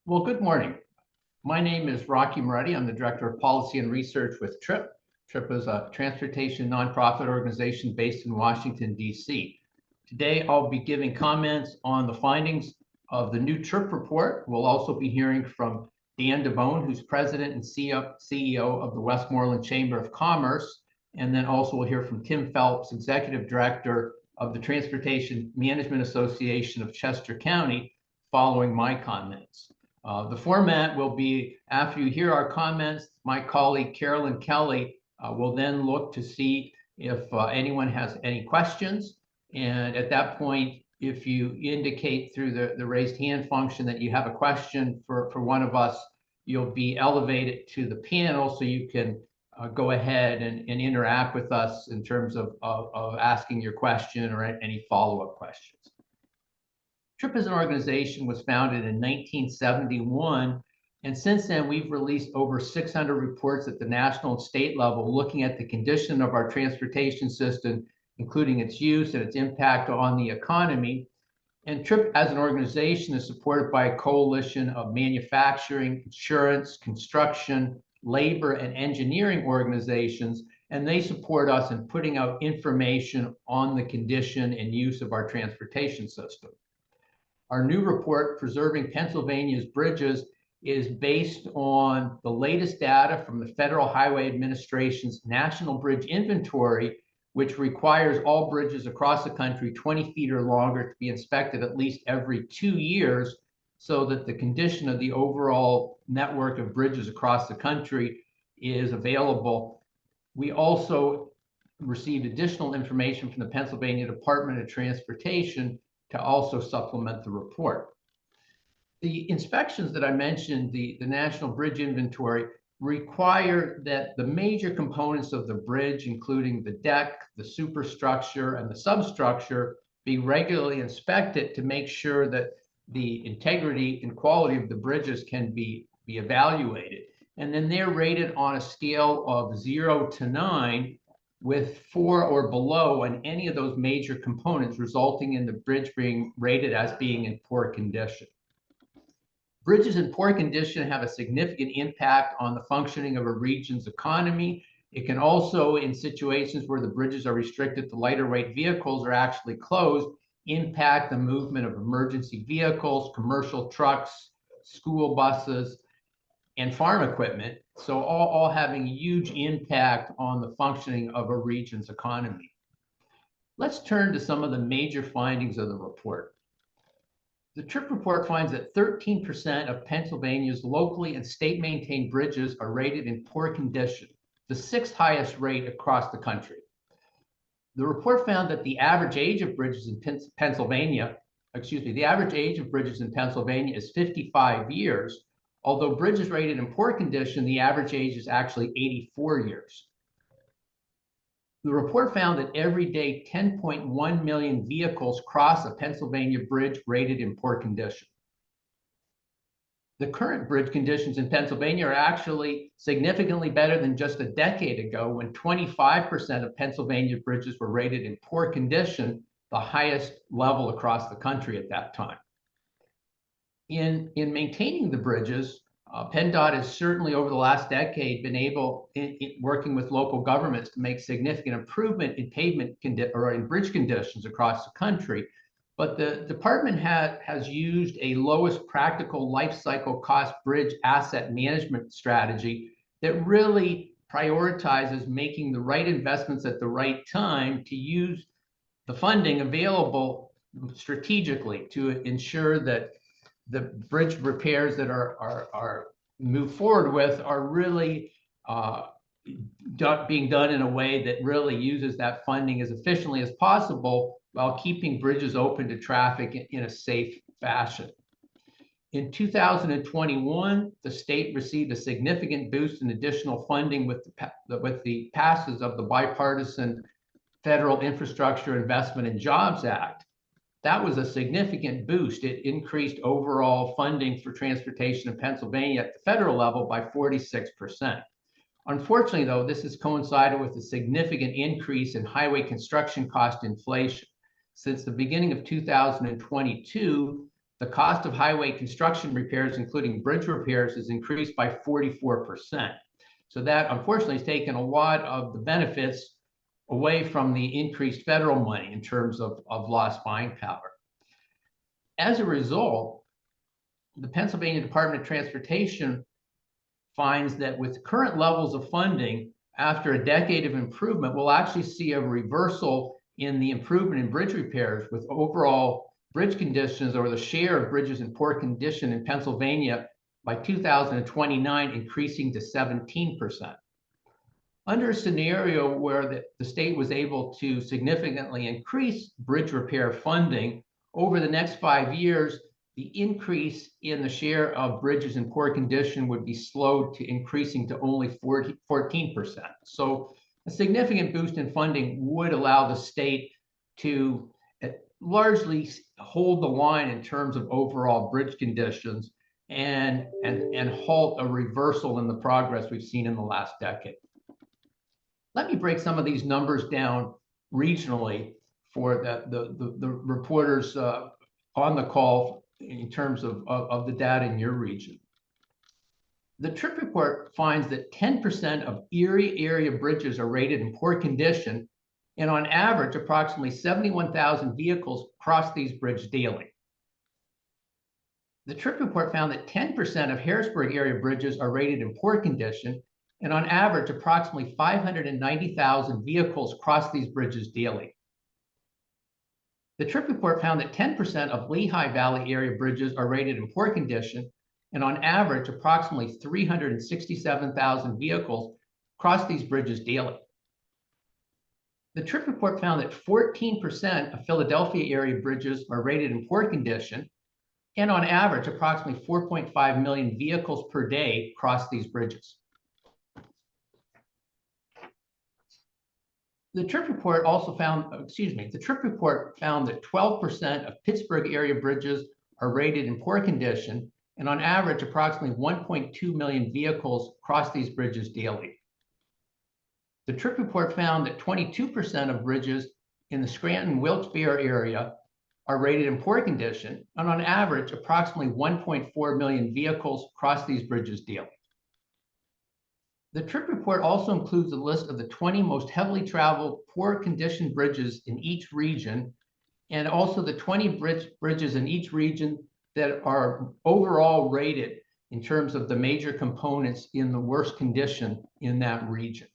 Well, good morning. My name is Rocky Moretti. I'm the Director of Policy and Research with TRIP. TRIP is a transportation nonprofit organization based in Washington, D.C. Today, I'll be giving comments on the findings of the new TRIP report. We'll also be hearing from Dan DeBone, who's President and CEO of the Westmoreland Chamber of Commerce. And then also we'll hear from Tim Phelps, Executive Director of the Transportation Management Association of Chester County, following my comments. The format will be, after you hear our comments, my colleague Carolyn Kelly will then look to see if anyone has any questions. And at that point, if you indicate through the raised hand function that you have a question for one of us, you'll be elevated to the panel so you can go ahead and interact with us in terms of asking your question or any follow-up questions. TRIP as an organization was founded in 1971, and since then we've released over 600 reports at the national and state level looking at the condition of our transportation system, including its use and its impact on the economy. And TRIP as an organization is supported by a coalition of manufacturing, insurance, construction, labor, and engineering organizations, and they support us in putting out information on the condition and use of our transportation system. Our new report, Preserving Pennsylvania's Bridges, is based on the latest data from the Federal Highway Administration's National Bridge Inventory, which requires all bridges across the country 20 feet or longer to be inspected at least every 2 years, so that the condition of the overall network of bridges across the country is available. We also received additional information from the Pennsylvania Department of Transportation to also supplement the report. The inspections that I mentioned, the National Bridge Inventory, require that the major components of the bridge, including the deck, the superstructure, and the substructure, be regularly inspected to make sure that the integrity and quality of the bridges can be evaluated. And then they're rated on a scale of 0 to 9, with 4 or below on any of those major components, resulting in the bridge being rated as being in poor condition. Bridges in poor condition have a significant impact on the functioning of a region's economy. It can also, in situations where the bridges are restricted to lighter weight vehicles or actually closed, impact the movement of emergency vehicles, commercial trucks, school buses, and farm equipment, so all having a huge impact on the functioning of a region's economy. Let's turn to some of the major findings of the report. The TRIP report finds that 13% of Pennsylvania's locally and state-maintained bridges are rated in poor condition, the 6th highest rate across the country. The report found that the average age of bridges in Pennsylvania is 55 years, although bridges rated in poor condition, the average age is actually 84 years. The report found that every day 10.1 million vehicles cross a Pennsylvania bridge rated in poor condition. The current bridge conditions in Pennsylvania are actually significantly better than just a decade ago, when 25% of Pennsylvania bridges were rated in poor condition, the highest level across the country at that time. In maintaining the bridges, PennDOT has certainly over the last decade been able, in working with local governments, to make significant improvement in in bridge conditions across the country. But the department has used a lowest practical life cycle cost bridge asset management strategy that really prioritizes making the right investments at the right time to use the funding available strategically to ensure that the bridge repairs that are moved forward with are really being done in a way that really uses that funding as efficiently as possible while keeping bridges open to traffic in a safe fashion. In 2021, the state received a significant boost in additional funding with the passage of the bipartisan Federal Infrastructure Investment and Jobs Act. That was a significant boost. It increased overall funding for transportation in Pennsylvania at the federal level by 46%. Unfortunately, though, this has coincided with a significant increase in highway construction cost inflation. Since the beginning of 2022, the cost of highway construction repairs, including bridge repairs, has increased by 44%. So that unfortunately has taken a lot of the benefits away from the increased federal money in terms of lost buying power. As a result, the Pennsylvania Department of Transportation finds that with current levels of funding, after a decade of improvement, we'll actually see a reversal in the improvement in bridge repairs, with overall bridge conditions, or the share of bridges in poor condition in Pennsylvania by 2029 increasing to 17%. Under a scenario where the state was able to significantly increase bridge repair funding over the next 5 years, the increase in the share of bridges in poor condition would be slowed to increasing to only 14%. So a significant boost in funding would allow the state to largely hold the line in terms of overall bridge conditions and halt a reversal in the progress we've seen in the last decade. Let me break some of these numbers down regionally for the reporters on the call in terms of the data in your region. The TRIP report finds that 10% of Erie area bridges are rated in poor condition, and on average, approximately 71,000 vehicles cross these bridges daily. The TRIP report found that 10% of Harrisburg area bridges are rated in poor condition, and on average, approximately 590,000 vehicles cross these bridges daily. The TRIP report found that 10% of Lehigh Valley area bridges are rated in poor condition, and on average, approximately 367,000 vehicles cross these bridges daily. The TRIP report found that 14% of Philadelphia area bridges are rated in poor condition, and on average, approximately 4.5 million vehicles per day cross these bridges. The TRIP report also found, the TRIP report found that 12% of Pittsburgh area bridges are rated in poor condition, and on average, approximately 1.2 million vehicles cross these bridges daily. The TRIP report found that 22% of bridges in the Scranton-Wilkes-Barre area are rated in poor condition, and on average, approximately 1.4 million vehicles cross these bridges daily. The TRIP report also includes a list of the 20 most heavily traveled, poor condition bridges in each region, and also the 20 bridges in each region that are overall rated in terms of the major components in the worst condition in that region.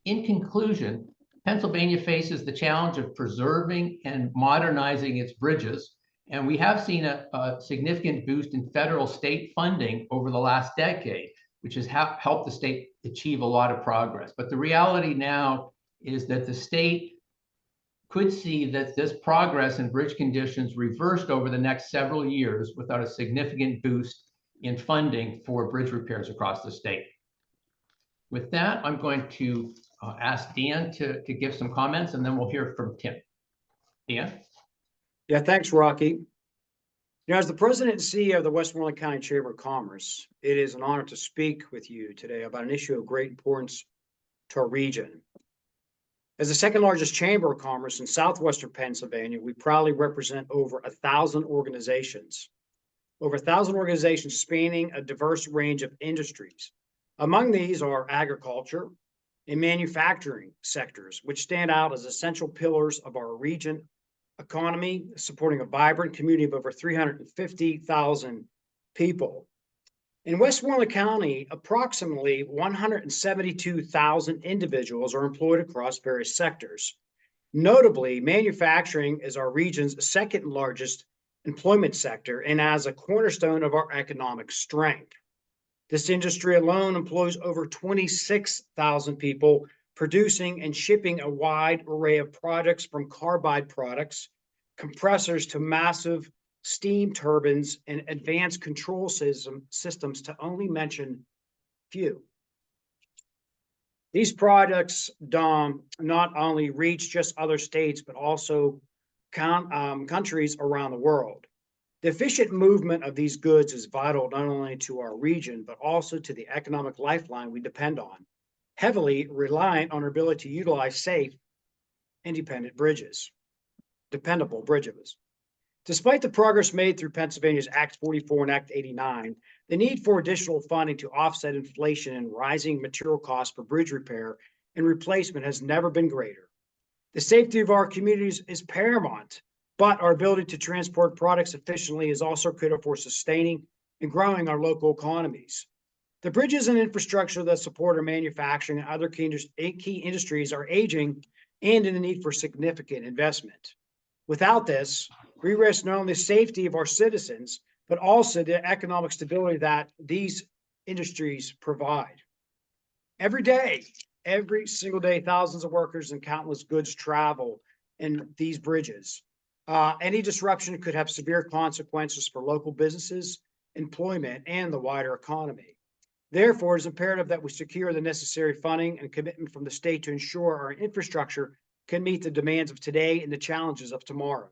In conclusion, Pennsylvania faces the challenge of preserving and modernizing its bridges, and we have seen a significant boost in federal state funding over the last decade, which has helped the state achieve a lot of progress. But the reality now is that the state could see that this progress in bridge conditions reversed over the next several years without a significant boost in funding for bridge repairs across the state. With that, I'm going to ask Dan to give some comments, and then we'll hear from Tim. Dan? Yeah, thanks, Rocky. As the president and CEO of the Westmoreland County Chamber of Commerce, it is an honor to speak with you today about an issue of great importance to our region. As the second largest chamber of commerce in southwestern Pennsylvania, we proudly represent over 1,000 organizations. Over 1,000 organizations spanning a diverse range of industries. Among these are agriculture and manufacturing sectors, which stand out as essential pillars of our region economy, supporting a vibrant community of over 350,000 people. In Westmoreland County, approximately 172,000 individuals are employed across various sectors. Notably, manufacturing is our region's second largest employment sector and as a cornerstone of our economic strength. This industry alone employs over 26,000 people, producing and shipping a wide array of products from carbide products, compressors to massive steam turbines and advanced control systems, to only mention few. These products not only reach just other states, but also countries around the world. The efficient movement of these goods is vital not only to our region, but also to the economic lifeline we depend on, heavily reliant on our ability to utilize safe, independent bridges, dependable bridges. Despite the progress made through Pennsylvania's Act 44 and Act 89, the need for additional funding to offset inflation and rising material costs for bridge repair and replacement has never been greater. The safety of our communities is paramount, but our ability to transport products efficiently is also critical for sustaining and growing our local economies. The bridges and infrastructure that support our manufacturing and other key industries are aging and in the need for significant investment. Without this, we risk not only the safety of our citizens, but also the economic stability that these industries provide. Every day, every single day, thousands of workers and countless goods travel in these bridges. Any disruption could have severe consequences for local businesses, employment, and the wider economy. Therefore, it's imperative that we secure the necessary funding and commitment from the state to ensure our infrastructure can meet the demands of today and the challenges of tomorrow.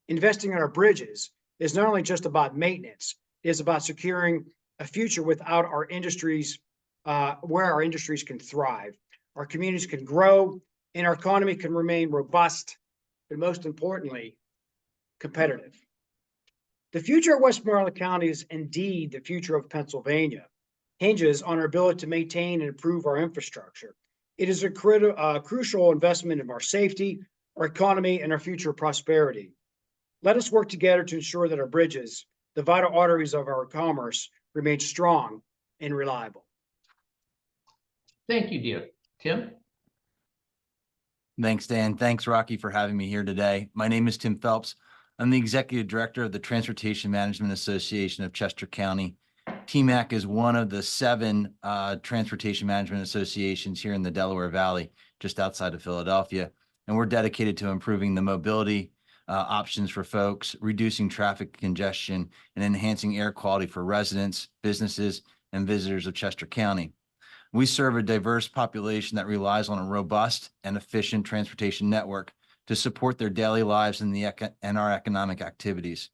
Investing in our bridges is not only just about maintenance, it is about securing a future without our industries, where our industries can thrive, our communities can grow, and our economy can remain robust, and most importantly, competitive. The future of Westmoreland County is indeed the future of Pennsylvania, hinges on our ability to maintain and improve our infrastructure. It is a crucial investment in our safety, our economy, and our future prosperity. Let us work together to ensure that our bridges, the vital arteries of our commerce, remain strong and reliable. Thank you, dear. Tim? Thanks, Dan. Thanks, Rocky, for having me here today. My name is Tim Phelps. I'm the Executive Director of the Transportation Management Association of Chester County. TMAC is one of the 7 transportation management associations here in the Delaware Valley, just outside of Philadelphia. And we're dedicated to improving the mobility options for folks, reducing traffic congestion, and enhancing air quality for residents, businesses, and visitors of Chester County. We serve a diverse population that relies on a robust and efficient transportation network to support their daily lives and our economic activities.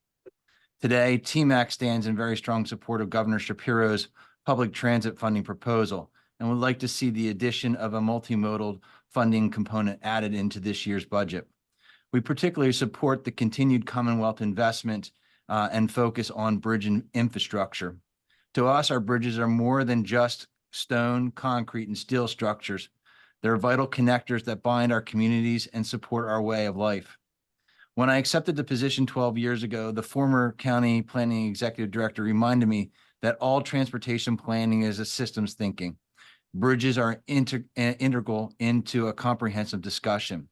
Today, TMAC stands in very strong support of Governor Shapiro's public transit funding proposal and would like to see the addition of a multimodal funding component added into this year's budget. We particularly support the continued Commonwealth investment and focus on bridge and infrastructure. To us, our bridges are more than just stone, concrete, and steel structures. They're vital connectors that bind our communities and support our way of life. When I accepted the position 12 years ago, the former county planning executive director reminded me that all transportation planning is a systems thinking. Bridges are integral into a comprehensive discussion.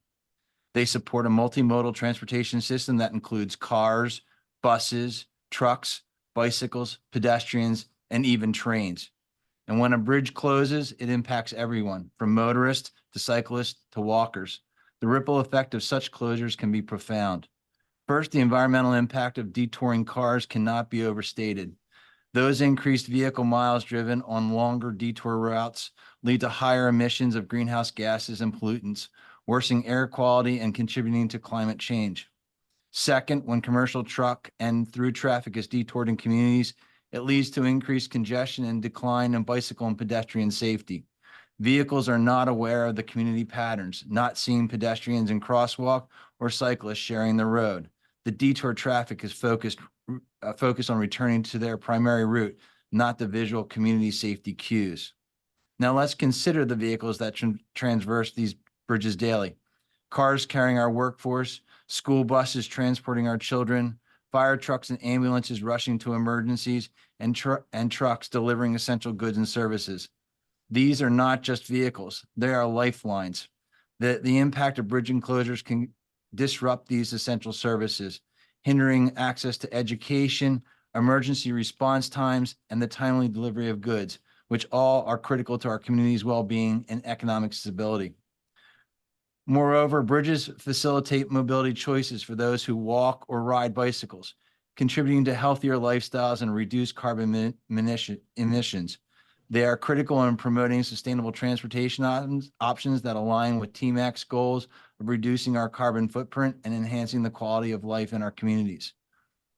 They support a multimodal transportation system that includes cars, buses, trucks, bicycles, pedestrians, and even trains. And when a bridge closes, it impacts everyone, from motorists to cyclists to walkers. The ripple effect of such closures can be profound. First, the environmental impact of detouring cars cannot be overstated. Those increased vehicle miles driven on longer detour routes lead to higher emissions of greenhouse gases and pollutants, worsening air quality and contributing to climate change. Second, when commercial truck and through traffic is detoured in communities, it leads to increased congestion and decline in bicycle and pedestrian safety. Vehicles are not aware of the community patterns, not seeing pedestrians in crosswalk or cyclists sharing the road. The detour traffic is focused on returning to their primary route, not the visual community safety cues. Now let's consider the vehicles that traverse these bridges daily. Cars carrying our workforce, school buses transporting our children, fire trucks and ambulances rushing to emergencies, and trucks delivering essential goods and services. These are not just vehicles, they are lifelines. The impact of bridge enclosures can disrupt these essential services, hindering access to education, emergency response times, and the timely delivery of goods, which all are critical to our community's well-being and economic stability. Moreover, bridges facilitate mobility choices for those who walk or ride bicycles, contributing to healthier lifestyles and reduced carbon emissions. They are critical in promoting sustainable transportation options that align with TMAC's goals of reducing our carbon footprint and enhancing the quality of life in our communities.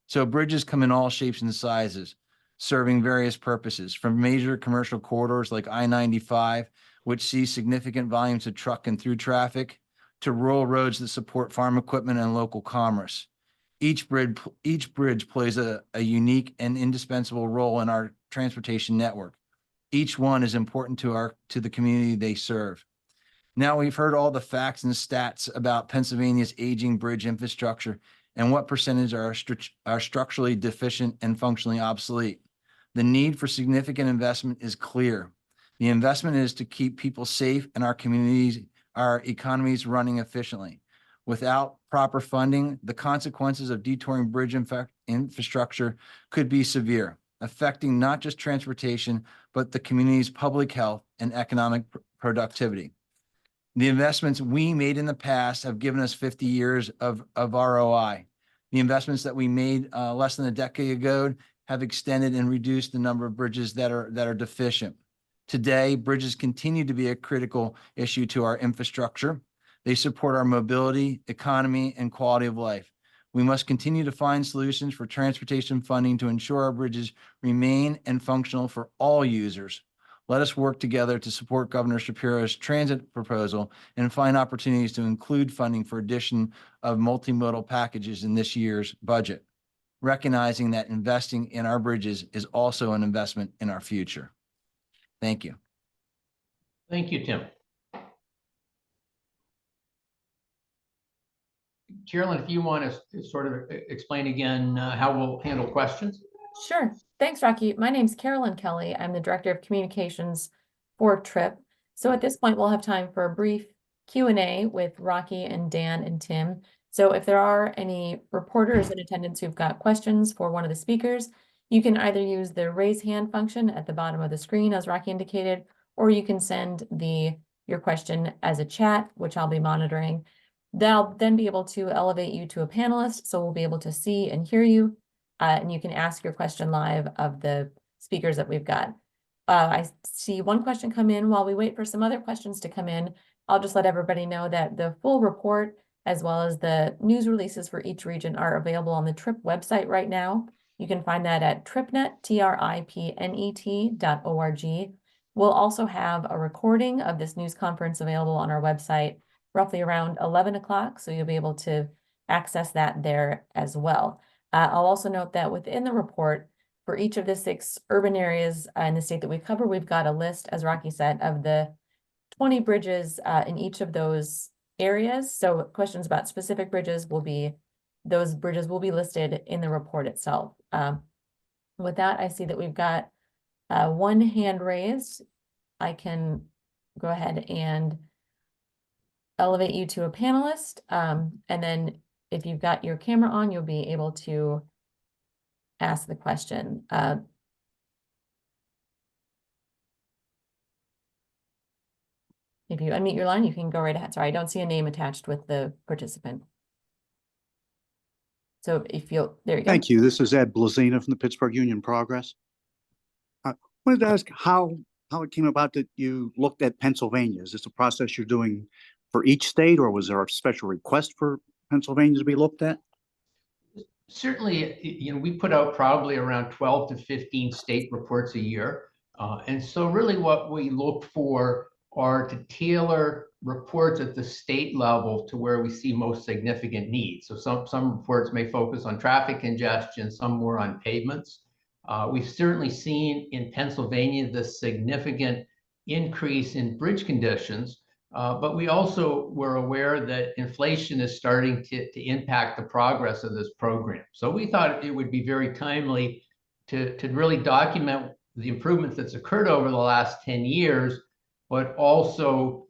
So bridges come in all shapes and sizes, serving various purposes, from major commercial corridors like I-95, which see significant volumes of truck and through traffic, to rural roads that support farm equipment and local commerce. Each bridge plays a unique and indispensable role in our transportation network. Each one is important to the community they serve. Now we've heard all the facts and stats about Pennsylvania's aging bridge infrastructure and what percentage are structurally deficient and functionally obsolete. The need for significant investment is clear. The investment is to keep people safe and our communities, our economies running efficiently. Without proper funding, the consequences of detouring bridge infrastructure could be severe, affecting not just transportation, but the community's public health and economic productivity. The investments we made in the past have given us 50 years of ROI. The investments that we made less than a decade ago have extended and reduced the number of bridges that are deficient. Today, bridges continue to be a critical issue to our infrastructure. They support our mobility, economy, and quality of life. We must continue to find solutions for transportation funding to ensure our bridges remain and functional for all users. Let us work together to support Governor Shapiro's transit proposal and find opportunities to include funding for addition of multimodal packages in this year's budget, recognizing that investing in our bridges is also an investment in our future. Thank you. Thank you, Tim. Carolyn, if you want to sort of explain again how we'll handle questions. Sure. Thanks, Rocky. My name's Carolyn Kelly. I'm the Director of Communications for TRIP. So at this point, we'll have time for a brief Q&A with Rocky and Dan and Tim. So if there are any reporters in attendance who've got questions for one of the speakers, you can either use the raise hand function at the bottom of the screen, as Rocky indicated, or you can send your question as a chat, which I'll be monitoring. They'll then be able to elevate you to a panelist, so we'll be able to see and hear you, and you can ask your question live of the speakers that we've got. I see one question come in. While we wait for some other questions to come in, I'll just let everybody know that the full report, as well as the news releases for each region, are available on the TRIP website right now. You can find that at tripnet, tripnet.org. We'll also have a recording of this news conference available on our website roughly around 11 o'clock, so you'll be able to access that there as well. I'll also note that within the report, for each of the 6 urban areas in the state that we cover, we've got a list, as Rocky said, of the 20 bridges in each of those areas. So questions about specific bridges those bridges will be listed in the report itself. With that, I see that we've got one hand raised. I can go ahead and elevate you to a panelist. And then if you've got your camera on, you'll be able to ask the question. If you unmute your line, you can go right ahead. Sorry, I don't see a name attached with the participant. So if you'll, there you go. Thank you. This is Ed Blazina from the Pittsburgh Union Progress. I wanted to ask how it came about that you looked at Pennsylvania. Is this a process you're doing for each state, or was there a special request for Pennsylvania to be looked at? Certainly, we put out probably around 12 to 15 state reports a year. And so really what we look for are to tailor reports at the state level to where we see most significant needs. So some reports may focus on traffic congestion, some more on pavements. We've certainly seen in Pennsylvania the significant increase in bridge conditions, but we also were aware that inflation is starting to impact the progress of this program. So we thought it would be very timely to really document the improvements that's occurred over the last 10 years, but also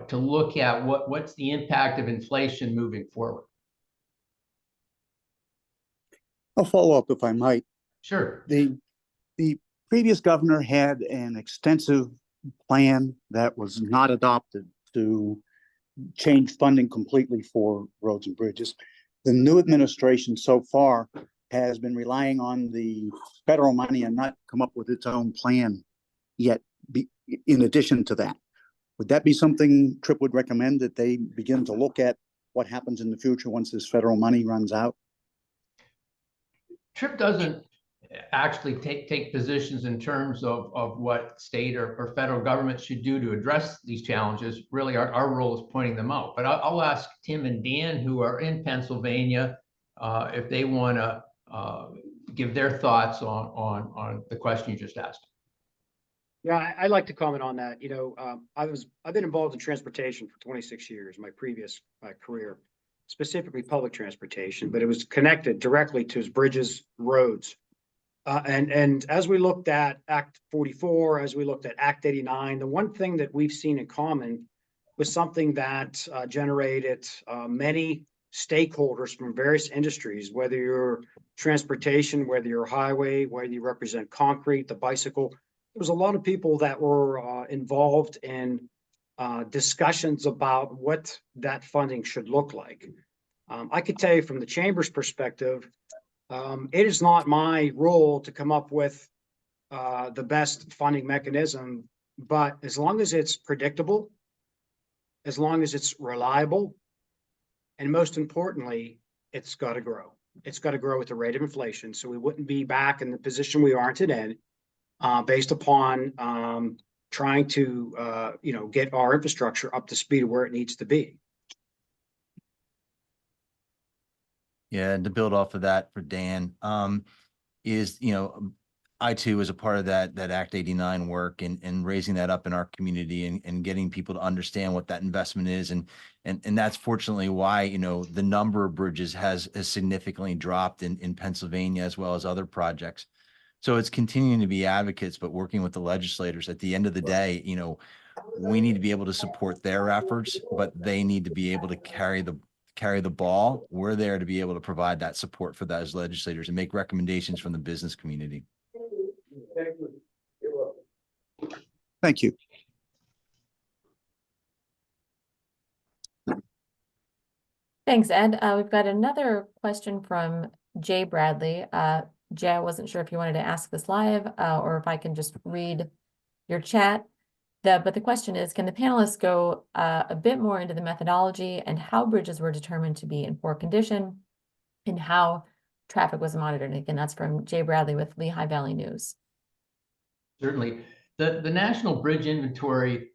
to look at what's the impact of inflation moving forward. I'll follow up if I might. Sure. The previous governor had an extensive plan that was not adopted to change funding completely for roads and bridges. The new administration so far has been relying on the federal money and not come up with its own plan yet. In addition to that, would that be something TRIP would recommend, that they begin to look at what happens in the future once this federal money runs out? TRIP doesn't actually take positions in terms of what state or federal government should do to address these challenges. Really, our role is pointing them out. But I'll ask Tim and Dan, who are in Pennsylvania, if they want to give their thoughts on the question you just asked. Yeah, I'd like to comment on that. You know, I've been involved in transportation for 26 years, my previous career, specifically public transportation, but it was connected directly to bridges, roads. And as we looked at Act 44, as we looked at Act 89, the one thing that we've seen in common was something that generated many stakeholders from various industries, whether you're transportation, whether you're highway, whether you represent concrete, the bicycle. There was a lot of people that were involved in discussions about what that funding should look like. I could tell you from the chamber's perspective, it is not my role to come up with the best funding mechanism, but as long as it's predictable, as long as it's reliable, and most importantly, it's got to grow. It's got to grow at the rate of inflation. So we wouldn't be back in the position we are today, based upon trying to get our infrastructure up to speed of where it needs to be. Yeah, and to build off of that for Dan, is, I too was a part of that Act 89 work and raising that up in our community and getting people to understand what that investment is. And that's fortunately why, the number of bridges has significantly dropped in Pennsylvania as well as other projects. So it's continuing to be advocates, but working with the legislators. At the end of the day, we need to be able to support their efforts, but they need to be able to carry the ball. We're there to be able to provide that support for those legislators and make recommendations from the business community. Thank you. Thanks, Ed. We've got another question from Jay Bradley. Jay, I wasn't sure if you wanted to ask this live or if I can just read your chat. But the question is, can the panelists go a bit more into the methodology and how bridges were determined to be in poor condition and how traffic was monitored? And again, that's from Jay Bradley with Lehigh Valley News. Certainly. The National Bridge Inventory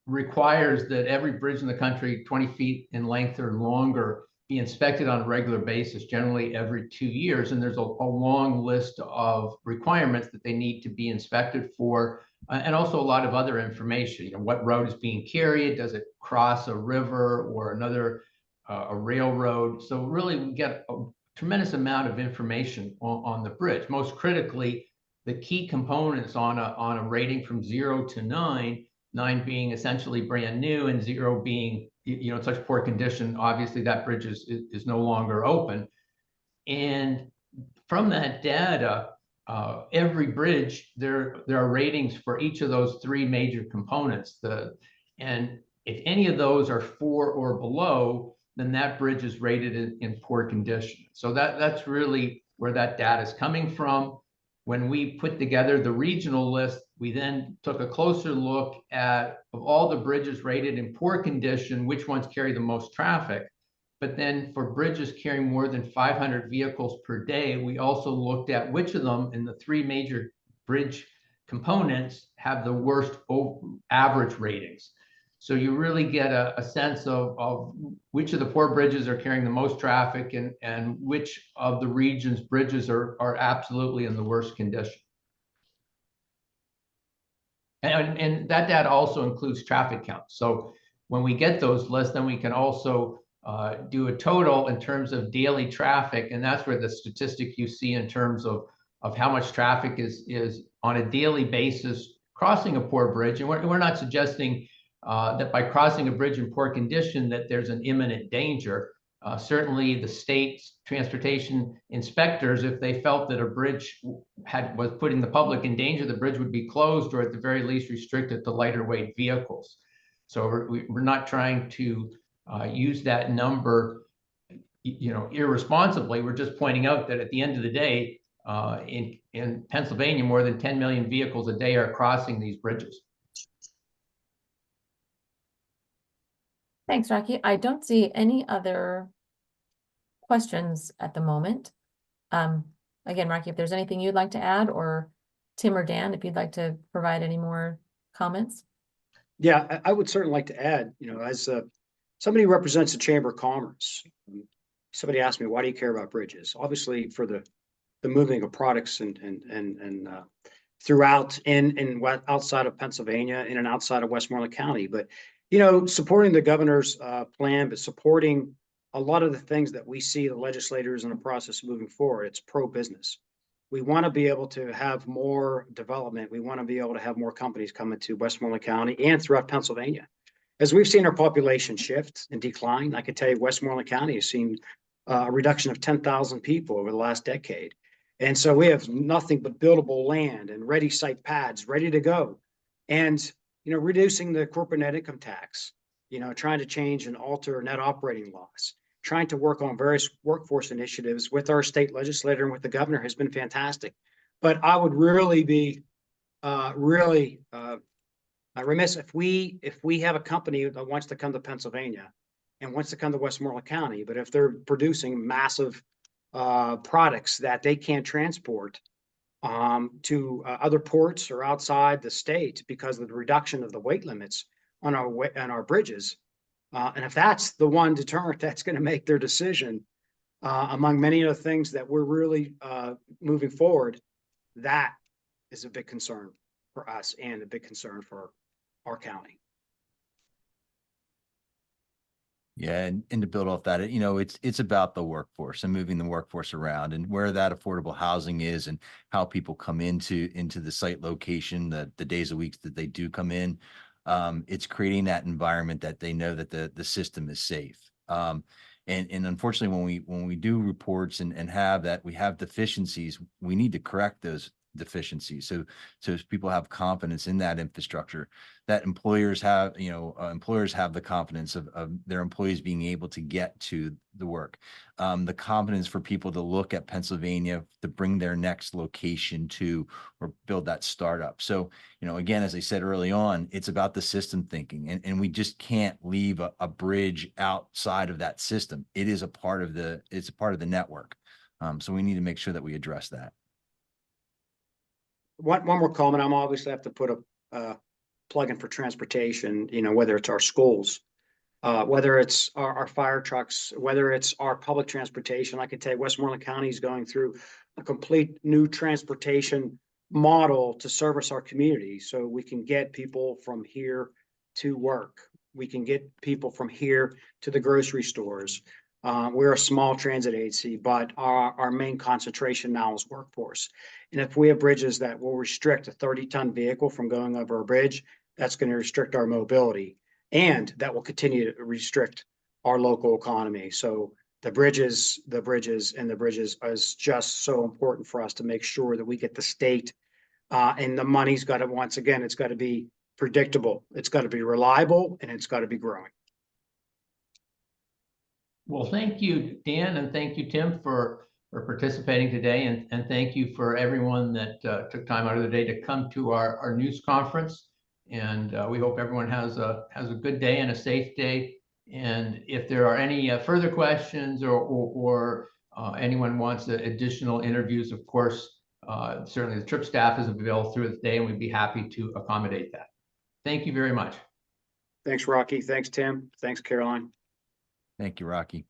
requires that every bridge in the country 20 feet in length or longer be inspected on a regular basis, generally every 2 years. And there's a long list of requirements that they need to be inspected for, and also a lot of other information. What road is being carried? Does it cross a river or another a railroad? So really, we get a tremendous amount of information on the bridge. Most critically, the key components on a rating from 0 to 9, 9 being essentially brand new and 0 being in such poor condition. Obviously that bridge is no longer open. And from that data, every bridge, there are ratings for each of those 3 major components. And if any of those are 4 or below, then that bridge is rated in poor condition. So that's really where that data is coming from. When we put together the regional list, we then took a closer look at, of all the bridges rated in poor condition, which ones carry the most traffic. But then for bridges carrying more than 500 vehicles per day, we also looked at which of them in the 3 major bridge components have the worst average ratings. So you really get a sense of which of the poor bridges are carrying the most traffic and which of the region's bridges are absolutely in the worst condition. And that data also includes traffic counts. So when we get those lists, then we can also do a total in terms of daily traffic. And that's where the statistic you see in terms of how much traffic is on a daily basis crossing a poor bridge. And we're not suggesting that by crossing a bridge in poor condition that there's an imminent danger. Certainly the state's transportation inspectors, if they felt that a bridge was putting the public in danger, the bridge would be closed or at the very least restricted to lighter weight vehicles. So we're not trying to use that number irresponsibly. We're just pointing out that at the end of the day, in Pennsylvania, more than 10 million vehicles a day are crossing these bridges. Thanks, Rocky. I don't see any other questions at the moment. Again, Rocky, if there's anything you'd like to add, or Tim or Dan, if you'd like to provide any more comments. Yeah, I would certainly like to add, as somebody who represents the Chamber of Commerce, Somebody asked me, why do you care about bridges? Obviously for the moving of products and throughout outside of Pennsylvania, in and outside of Westmoreland County. But, you know, supporting the governor's plan, but supporting a lot of the things that we see the legislators in the process of moving forward, it's pro-business. We want to be able to have more development. We want to be able to have more companies come into Westmoreland County and throughout Pennsylvania. As we've seen our population shift and decline, I can tell you Westmoreland County has seen a reduction of 10,000 people over the last decade. And so we have nothing but buildable land and ready site pads ready to go. And, you know, reducing the corporate net income tax, you know, trying to change and alter net operating laws, trying to work on various workforce initiatives with our state legislator and with the governor has been fantastic. But I would really be remiss if we have a company that wants to come to Pennsylvania and wants to come to Westmoreland County, but if they're producing massive products that they can't transport to other ports or outside the state because of the reduction of the weight limits on our bridges, and if that's the one deterrent that's going to make their decision, among many of the things that we're really moving forward, that is a big concern for us and a big concern for our county. Yeah, and to build off that, you know, it's about the workforce and moving the workforce around and where that affordable housing is and how people come into the site location, the days a week that they do come in. It's creating that environment that they know that the system is safe. And unfortunately, when we do reports and have that, we have deficiencies, we need to correct those deficiencies. So people have confidence in that infrastructure, that employers have the confidence of their employees being able to get to the work, the confidence for people to look at Pennsylvania to bring their next location to or build that startup. So, you know, again, as I said early on, it's about the system thinking, and we just can't leave a bridge outside of that system. It's a part of the network. So we need to make sure that we address that. One more comment. I'm obviously have to put a plug in for transportation, you know, whether it's our schools, whether it's our fire trucks, whether it's our public transportation. I can tell you Westmoreland County is going through a complete new transportation model to service our community. So we can get people from here to work. We can get people from here to the grocery stores. We're a small transit agency, but our main concentration now is workforce. And if we have bridges that will restrict a 30-ton vehicle from going over a bridge, that's going to restrict our mobility, and that will continue to restrict our local economy. So the bridges is just so important for us to make sure that we get the state, and the money's got to, once again, it's got to be predictable, it's got to be reliable, and it's got to be growing. Well, thank you, Dan, and thank you, Tim, for participating today, and thank you for everyone that took time out of the day to come to our news conference. And we hope everyone has a good day and a safe day. And if there are any further questions or anyone wants additional interviews, of course, certainly the TRIP staff is available through the day, and we'd be happy to accommodate that. Thank you very much. Thanks, Rocky. Thanks, Tim. Thanks, Caroline. Thank you, Rocky.